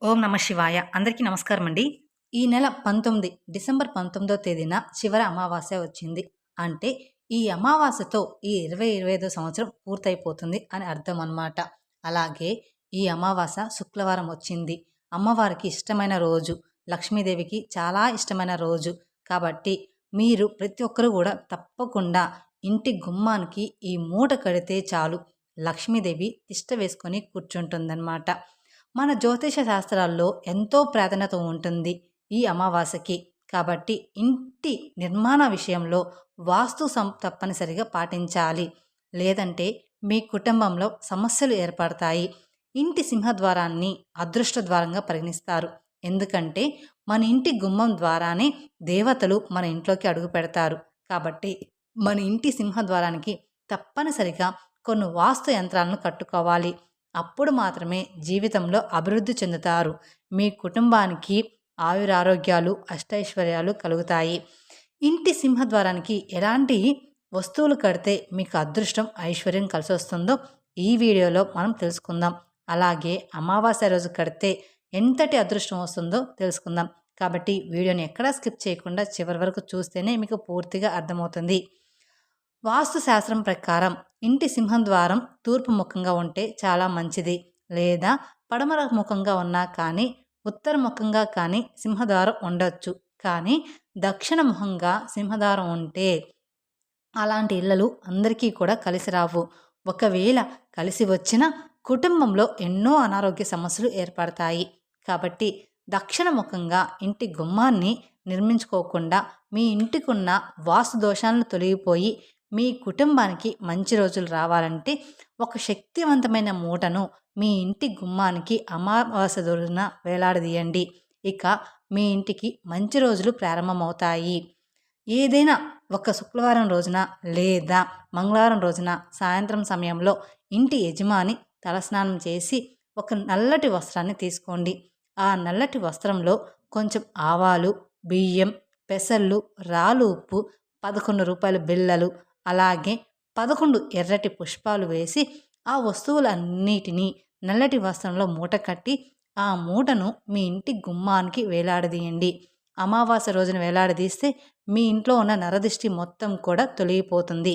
ఓం నమ శివాయ. అందరికీ నమస్కారం అండి. ఈ నెల 19 డిసెంబర్ 19వ తేదీన చివరి అమావాస్య వచ్చింది. అంటే ఈ అమావాస్యతో ఈ 2025 సంవత్సరం పూర్తయిపోతుంది అని అర్థం అన్నమాట. అలాగే ఈ అమావాస్య శుక్రవారం వచ్చింది. అమ్మవారికి ఇష్టమైన రోజు. లక్ష్మీదేవికి చాలా ఇష్టమైన రోజు. కాబట్టి మీరు ప్రతి ఒక్కరు కూడా తప్పకుండా ఇంటి గుమ్మానికి ఈ మూట కడితే చాలు లక్ష్మీదేవి తిష్ట వేసుకొని కూర్చుంటుందన్నమాట. మన జ్యోతిష శాస్త్రాల్లో ఎంతో ప్రాధాన్యత ఉంటుంది ఈ అమావాస్యకి. కాబట్టి ఇంటి నిర్మాణ విషయంలో వాస్తు తప్పనిసరిగా పాటించాలి. లేదంటే మీ కుటుంబంలో సమస్యలు ఏర్పడతాయి. ఇంటి సింహద్వారాన్ని అదృష్ట ద్వారంగా పరిగణిస్తారు. ఎందుకంటే మన ఇంటి గుమ్మం ద్వారానే దేవతలు మన ఇంట్లోకి అడుగు పెడతారు. కాబట్టి మన ఇంటి సింహద్వారానికి తప్పనిసరిగా కొన్ని వాస్తు యంత్రాలను కట్టుకోవాలి. అప్పుడు మాత్రమే జీవితంలో అభివృద్ధి చెందుతారు. మీ కుటుంబానికి ఆయురారోగ్యాలు అష్టైశ్వర్యాలు కలుగుతాయి. ఇంటి సింహద్వారానికి ఎలాంటి వస్తువులు కడితే మీకు అదృష్టం ఐశ్వర్యం కలిసి వస్తుందో ఈ వీడియోలో మనం తెలుసుకుందాం. అలాగే అమావాస్య రోజు కడితే ఎంతటి అదృష్టం వస్తుందో తెలుసుకుందాం. కాబట్టి వీడియోని ఎక్కడా స్కిప్ చేయకుండా చివరి వరకు చూస్తేనే మీకు పూర్తిగా అర్థమవుతుంది. వాస్తు శాస్త్రం ప్రకారం ఇంటి సింహద్వారం తూర్పు ముఖంగా ఉంటే చాలా మంచిది. లేదా పడమర ముఖంగా ఉన్నా కానీ ఉత్తర ముఖంగా కానీ సింహద్వారం ఉండొచ్చు. కానీ దక్షిణ ముఖంగా సింహద్వారం ఉంటే అలాంటి ఇళ్ళలు అందరికీ కూడా కలిసి రావు. ఒకవేళ కలిసి వచ్చినా కుటుంబంలో ఎన్నో అనారోగ్య సమస్యలు ఏర్పడతాయి. కాబట్టి దక్షిణ ముఖంగా ఇంటి గుమ్మాన్ని నిర్మించుకోకుండా మీ ఇంటికున్న వాస్తు దోషాలను తొలగిపోయి మీ కుటుంబానికి మంచి రోజులు రావాలంటే ఒక శక్తివంతమైన మూటను మీ ఇంటి గుమ్మానికి అమావాస్య రోజున వేలాడదీయండి. ఇక మీ ఇంటికి మంచి రోజులు ప్రారంభమవుతాయి. ఏదైనా ఒక శుక్రవారం రోజున లేదా మంగళవారం రోజున సాయంత్రం సమయంలో ఇంటి యజమాని తలస్నానం చేసి ఒక నల్లటి వస్త్రాన్ని తీసుకోండి. ఆ నల్లటి వస్త్రంలో కొంచెం ఆవాలు, బియ్యం, పెసళ్ళు, రాళ్ళు ఉప్పు, 11 రూపాయల బిళ్ళలు, అలాగే 11 ఎర్రటి పుష్పాలు వేసి ఆ వస్తువులన్నిటినీ నల్లటి వస్త్రంలో మూట కట్టి ఆ మూటను మీ ఇంటి గుమ్మానికి వేలాడదీయండి. అమావాస్య రోజున వేలాడదీస్తే మీ ఇంట్లో ఉన్న నరదిష్టి మొత్తం కూడా తొలగిపోతుంది.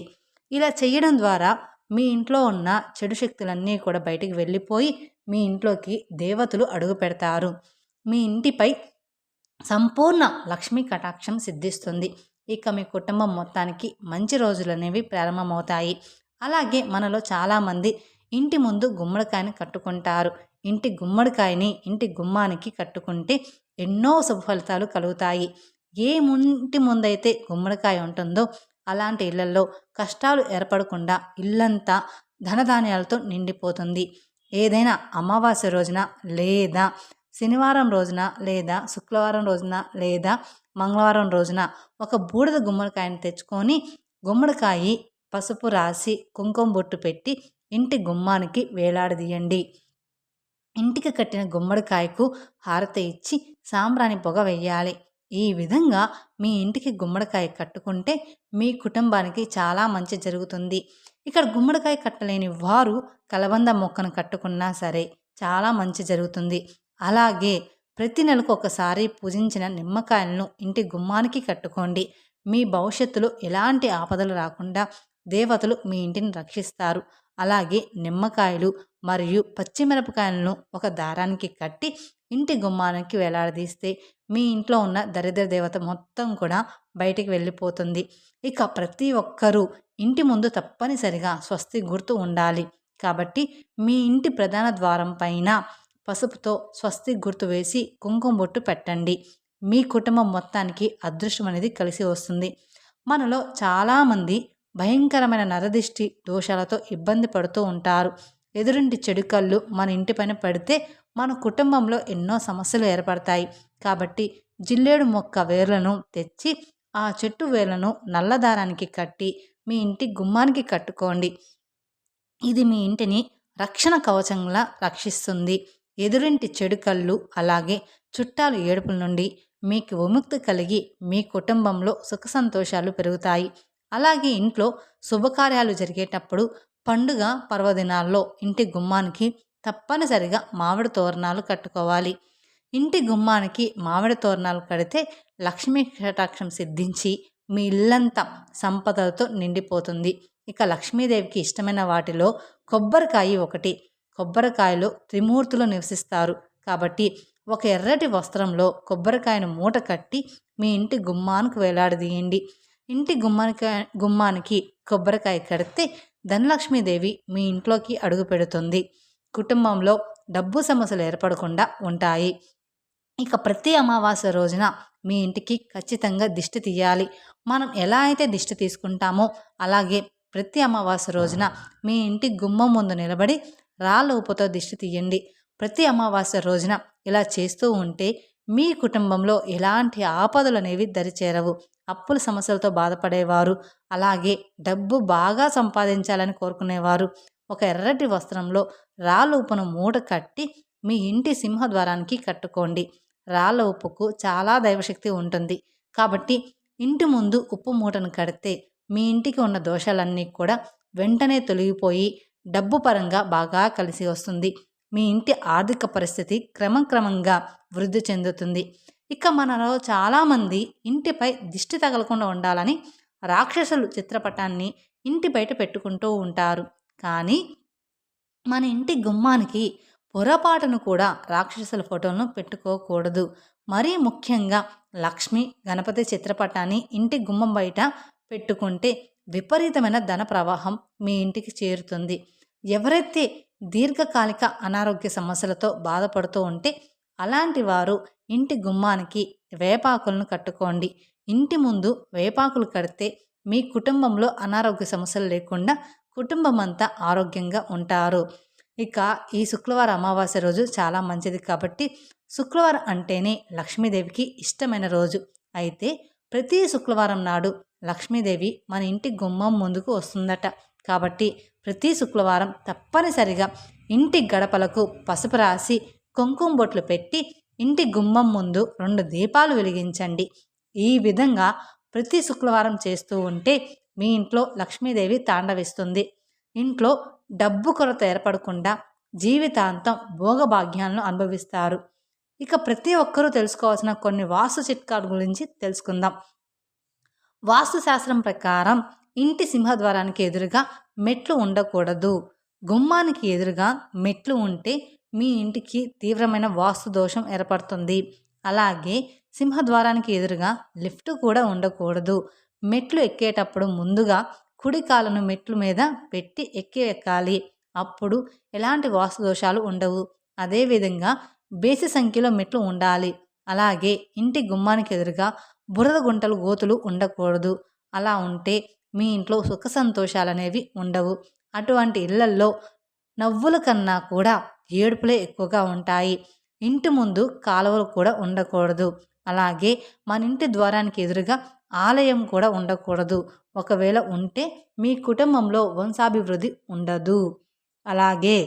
ఇలా చేయడం ద్వారా మీ ఇంట్లో ఉన్న చెడు శక్తులన్నీ కూడా బయటికి వెళ్ళిపోయి మీ ఇంట్లోకి దేవతలు అడుగు పెడతారు. మీ ఇంటిపై సంపూర్ణ లక్ష్మీ కటాక్షం సిద్ధిస్తుంది. ఇక మీ కుటుంబం మొత్తానికి మంచి రోజులు అనేవి ప్రారంభమవుతాయి. అలాగే మనలో చాలామంది ఇంటి ముందు గుమ్మడికాయని కట్టుకుంటారు. ఇంటి గుమ్మడికాయని ఇంటి గుమ్మానికి కట్టుకుంటే ఎన్నో శుభ ఫలితాలు కలుగుతాయి. ఏ ఇంటి ముందైతే గుమ్మడికాయ ఉంటుందో అలాంటి ఇళ్లలో కష్టాలు ఏర్పడకుండా ఇల్లంతా ధనధాన్యాలతో నిండిపోతుంది. ఏదైనా అమావాస్య రోజున లేదా శనివారం రోజున లేదా శుక్రవారం రోజున లేదా మంగళవారం రోజున ఒక బూడిద గుమ్మడికాయని తెచ్చుకొని గుమ్మడికాయ పసుపు రాసి కుంకుమ బొట్టు పెట్టి ఇంటి గుమ్మానికి వేలాడదీయండి. ఇంటికి కట్టిన గుమ్మడికాయకు హారతి ఇచ్చి సాంబ్రాణి పొగ వెయ్యాలి. ఈ విధంగా మీ ఇంటికి గుమ్మడికాయ కట్టుకుంటే మీ కుటుంబానికి చాలా మంచి జరుగుతుంది. ఇక్కడ గుమ్మడికాయ కట్టలేని వారు కలబంద మొక్కను కట్టుకున్నా సరే చాలా మంచి జరుగుతుంది. అలాగే ప్రతి నెలకు ఒకసారి పూజించిన నిమ్మకాయలను ఇంటి గుమ్మానికి కట్టుకోండి. మీ భవిష్యత్తులో ఎలాంటి ఆపదలు రాకుండా దేవతలు మీ ఇంటిని రక్షిస్తారు. అలాగే నిమ్మకాయలు మరియు పచ్చిమిరపకాయలను ఒక దారానికి కట్టి ఇంటి గుమ్మానికి వేలాడదీస్తే మీ ఇంట్లో ఉన్న దరిద్ర దేవత మొత్తం కూడా బయటికి వెళ్ళిపోతుంది. ఇక ప్రతి ఒక్కరూ ఇంటి ముందు తప్పనిసరిగా స్వస్తి గుర్తు ఉండాలి. కాబట్టి మీ ఇంటి ప్రధాన ద్వారం పైన పసుపుతో స్వస్తి గుర్తు వేసి కుంకుమ బొట్టు పెట్టండి. మీ కుటుంబం మొత్తానికి అదృష్టం అనేది కలిసి వస్తుంది. మనలో చాలామంది భయంకరమైన నరదిష్టి దోషాలతో ఇబ్బంది పడుతూ ఉంటారు. ఎదురింటి చెడు కళ్ళు మన ఇంటిపైన పడితే మన కుటుంబంలో ఎన్నో సమస్యలు ఏర్పడతాయి. కాబట్టి జిల్లేడు మొక్క వేర్లను తెచ్చి ఆ చెట్టు వేర్లను నల్లదారానికి కట్టి మీ ఇంటి గుమ్మానికి కట్టుకోండి. ఇది మీ ఇంటిని రక్షణ కవచంలా రక్షిస్తుంది. ఎదురింటి చెడు కళ్ళు అలాగే చుట్టాలు ఏడుపుల నుండి మీకు విముక్తి కలిగి మీ కుటుంబంలో సుఖ సంతోషాలు పెరుగుతాయి. అలాగే ఇంట్లో శుభకార్యాలు జరిగేటప్పుడు పండుగ పర్వదినాల్లో ఇంటి గుమ్మానికి తప్పనిసరిగా మామిడి తోరణాలు కట్టుకోవాలి. ఇంటి గుమ్మానికి మామిడి తోరణాలు కడితే లక్ష్మీ కటాక్షం సిద్ధించి మీ ఇల్లంతా సంపదలతో నిండిపోతుంది. ఇక లక్ష్మీదేవికి ఇష్టమైన వాటిలో కొబ్బరికాయ ఒకటి. కొబ్బరికాయలో త్రిమూర్తులు నివసిస్తారు కాబట్టి ఒక ఎర్రటి వస్త్రంలో కొబ్బరికాయను మూట కట్టి మీ ఇంటి గుమ్మానికి వేలాడదీయండి. ఇంటి గుమ్మానికి కొబ్బరికాయ కడితే ధనలక్ష్మీదేవి మీ ఇంట్లోకి అడుగు పెడుతుంది. కుటుంబంలో డబ్బు సమస్యలు ఏర్పడకుండా ఉంటాయి. ఇక ప్రతి అమావాస్య రోజున మీ ఇంటికి ఖచ్చితంగా దిష్టి తీయాలి. మనం ఎలా అయితే దిష్టి తీసుకుంటామో అలాగే ప్రతి అమావాస్య రోజున మీ ఇంటి గుమ్మం ముందు నిలబడి రాళ్ళ ఉప్పుతో దిష్టి తీయండి. ప్రతి అమావాస్య రోజున ఇలా చేస్తూ ఉంటే మీ కుటుంబంలో ఎలాంటి ఆపదలు అనేవి దరిచేరవు. అప్పుల సమస్యలతో బాధపడేవారు, అలాగే డబ్బు బాగా సంపాదించాలని కోరుకునేవారు ఒక ఎర్రటి వస్త్రంలో రాళ్ళ ఉప్పును మూట కట్టి మీ ఇంటి సింహద్వారానికి కట్టుకోండి. రాళ్ళ ఉప్పుకు చాలా దైవశక్తి ఉంటుంది కాబట్టి ఇంటి ముందు ఉప్పు మూటను కడితే మీ ఇంటికి ఉన్న దోషాలన్నీ కూడా వెంటనే తొలగిపోయి డబ్బు పరంగా బాగా కలిసి వస్తుంది. మీ ఇంటి ఆర్థిక పరిస్థితి క్రమంగా వృద్ధి చెందుతుంది. ఇక మనలో చాలామంది ఇంటిపై దిష్టి తగలకుండా ఉండాలని రాక్షసులు చిత్రపటాన్ని ఇంటి బయట పెట్టుకుంటూ ఉంటారు. కానీ మన ఇంటి గుమ్మానికి పొరపాటును కూడా రాక్షసుల ఫోటోలను పెట్టుకోకూడదు. మరీ ముఖ్యంగా లక్ష్మి గణపతి చిత్రపటాన్ని ఇంటి గుమ్మం బయట పెట్టుకుంటే విపరీతమైన ధన ప్రవాహం మీ ఇంటికి చేరుతుంది. ఎవరైతే దీర్ఘకాలిక అనారోగ్య సమస్యలతో బాధపడుతూ ఉంటే అలాంటి వారు ఇంటి గుమ్మానికి వేపాకులను కట్టుకోండి. ఇంటి ముందు వేపాకులు కడితే మీ కుటుంబంలో అనారోగ్య సమస్యలు లేకుండా కుటుంబం అంతా ఆరోగ్యంగా ఉంటారు. ఇక ఈ శుక్రవారం అమావాస్య రోజు చాలా మంచిది కాబట్టి శుక్రవారం అంటేనే లక్ష్మీదేవికి ఇష్టమైన రోజు. అయితే ప్రతి శుక్రవారం నాడు లక్ష్మీదేవి మన ఇంటి గుమ్మం ముందుకు వస్తుందట. కాబట్టి ప్రతి శుక్రవారం తప్పనిసరిగా ఇంటి గడపలకు పసుపు రాసి కుంకుమ బొట్లు పెట్టి ఇంటి గుమ్మం ముందు 2 దీపాలు వెలిగించండి. ఈ విధంగా ప్రతి శుక్రవారం చేస్తూ ఉంటే మీ ఇంట్లో లక్ష్మీదేవి తాండవిస్తుంది. ఇంట్లో డబ్బు కొరత ఏర్పడకుండా జీవితాంతం భోగభాగ్యాలను అనుభవిస్తారు. ఇక ప్రతి ఒక్కరూ తెలుసుకోవాల్సిన కొన్ని వాస్తు చిట్కాల గురించి తెలుసుకుందాం. వాస్తుశాస్త్రం ప్రకారం ఇంటి సింహద్వారానికి ఎదురుగా మెట్లు ఉండకూడదు. గుమ్మానికి ఎదురుగా మెట్లు ఉంటే మీ ఇంటికి తీవ్రమైన వాస్తు దోషం ఏర్పడుతుంది. అలాగే సింహద్వారానికి ఎదురుగా లిఫ్ట్ కూడా ఉండకూడదు. మెట్లు ఎక్కేటప్పుడు ముందుగా కుడి కాలను మెట్ల మీద పెట్టి ఎక్కాలి. అప్పుడు ఎలాంటి వాస్తు దోషాలు ఉండవు. అదేవిధంగా బేసి సంఖ్యలో మెట్లు ఉండాలి. అలాగే ఇంటి గుమ్మానికి ఎదురుగా బురద గుంటలు గోతులు ఉండకూడదు. అలా ఉంటే మీ ఇంట్లో సుఖ సంతోషాలు అనేవి ఉండవు. అటువంటి ఇళ్లల్లో నవ్వుల కన్నా కూడా ఏడుపులే ఎక్కువగా ఉంటాయి. ఇంటి ముందు కాలువలు కూడా ఉండకూడదు. అలాగే మన ఇంటి ద్వారానికి ఎదురుగా ఆలయం కూడా ఉండకూడదు. ఒకవేళ ఉంటే మీ కుటుంబంలో వంశాభివృద్ధి ఉండదు. అలాగే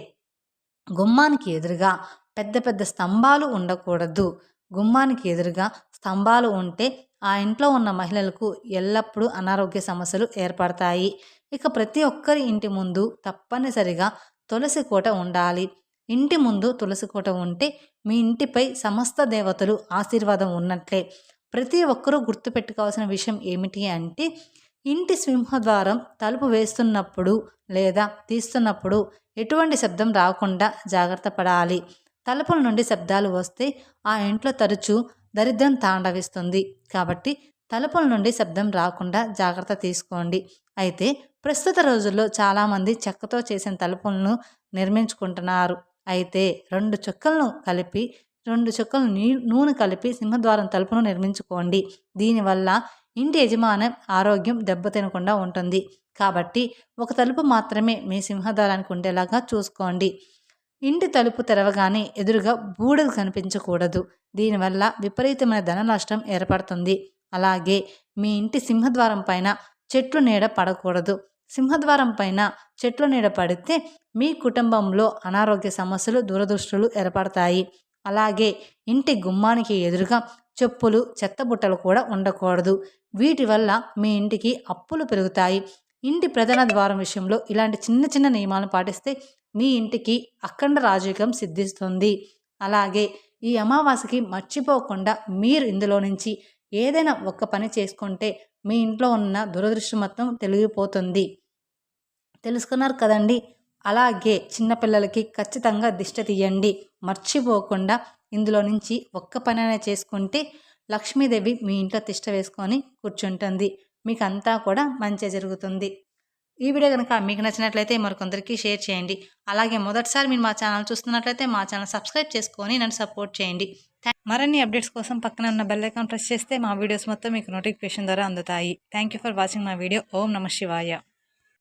గుమ్మానికి ఎదురుగా పెద్ద పెద్ద స్తంభాలు ఉండకూడదు. గుమ్మానికి ఎదురుగా స్తంభాలు ఉంటే ఆ ఇంట్లో ఉన్న మహిళలకు ఎల్లప్పుడూ అనారోగ్య సమస్యలు ఏర్పడతాయి. ఇక ప్రతి ఒక్కరి ఇంటి ముందు తప్పనిసరిగా తులసి కోట ఉండాలి. ఇంటి ముందు తులసి కోట ఉంటే మీ ఇంటిపై సమస్త దేవతలు ఆశీర్వాదం ఉన్నట్లే. ప్రతి ఒక్కరూ గుర్తుపెట్టుకోవాల్సిన విషయం ఏమిటి అంటే ఇంటి సింహద్వారం తలుపు వేస్తున్నప్పుడు లేదా తీస్తున్నప్పుడు ఎటువంటి శబ్దం రాకుండా జాగ్రత్త పడాలి. తలుపుల నుండి శబ్దాలు వస్తే ఆ ఇంట్లో తరచూ దరిద్రం తాండవిస్తుంది. కాబట్టి తలుపుల నుండి శబ్దం రాకుండా జాగ్రత్త తీసుకోండి. అయితే ప్రస్తుత రోజుల్లో చాలామంది చెక్కతో చేసిన తలుపులను నిర్మించుకుంటున్నారు. అయితే 2 చుక్కలు నూనె కలిపి సింహద్వారం తలుపును నిర్మించుకోండి. దీనివల్ల ఇంటి యజమాని ఆరోగ్యం దెబ్బతినకుండా ఉంటుంది. కాబట్టి ఒక తలుపు మాత్రమే మీ సింహద్వారానికి ఉండేలాగా చూసుకోండి. ఇంటి తలుపు తెరవగానే ఎదురుగా బూడిద కనిపించకూడదు. దీనివల్ల విపరీతమైన ధన నష్టం ఏర్పడుతుంది. అలాగే మీ ఇంటి సింహద్వారం పైన చెట్లు నీడ పడకూడదు. సింహద్వారం పైన చెట్లు నీడ పడితే మీ కుటుంబంలో అనారోగ్య సమస్యలు దురదృష్టులు ఏర్పడతాయి. అలాగే ఇంటి గుమ్మానికి ఎదురుగా చెప్పులు చెత్తబుట్టలు కూడా ఉండకూడదు. వీటి వల్ల మీ ఇంటికి అప్పులు పెరుగుతాయి. ఇంటి ప్రధాన ద్వారం విషయంలో ఇలాంటి చిన్న చిన్న నియమాలను పాటిస్తే మీ ఇంటికి అఖండ రాజయోగం సిద్ధిస్తుంది. అలాగే ఈ అమావాస్యకి మర్చిపోకుండా మీరు ఇందులో నుంచి ఏదైనా ఒక్క పని చేసుకుంటే మీ ఇంట్లో ఉన్న దురదృష్టం మొత్తం తొలగిపోతుంది. తెలుసుకున్నారు కదండి. అలాగే చిన్నపిల్లలకి ఖచ్చితంగా దిష్టి తీయండి. మర్చిపోకుండా ఇందులో నుంచి ఒక్క పనైనా చేసుకుంటే లక్ష్మీదేవి మీ ఇంట్లో తిష్ట వేసుకొని కూర్చుంటుంది. మీకు అంతా కూడా మంచి జరుగుతుంది. ఈ వీడియో కనుక మీకు నచ్చినట్లయితే మరికొందరికి షేర్ చేయండి. అలాగే మొదటిసారి మీరు మా ఛానల్ చూస్తున్నట్లయితే మా ఛానల్ సబ్స్క్రైబ్ చేసుకొని నన్ను సపోర్ట్ చేయండి. మరిన్ని అప్డేట్స్ కోసం పక్కన ఉన్న బెల్ ఐకాన్ ప్రెస్ చేస్తే మా వీడియోస్ మొత్తం మీకు నోటిఫికేషన్ ద్వారా అందుతాయి. Thank you for watching my video. ఓం నమః శివాయ.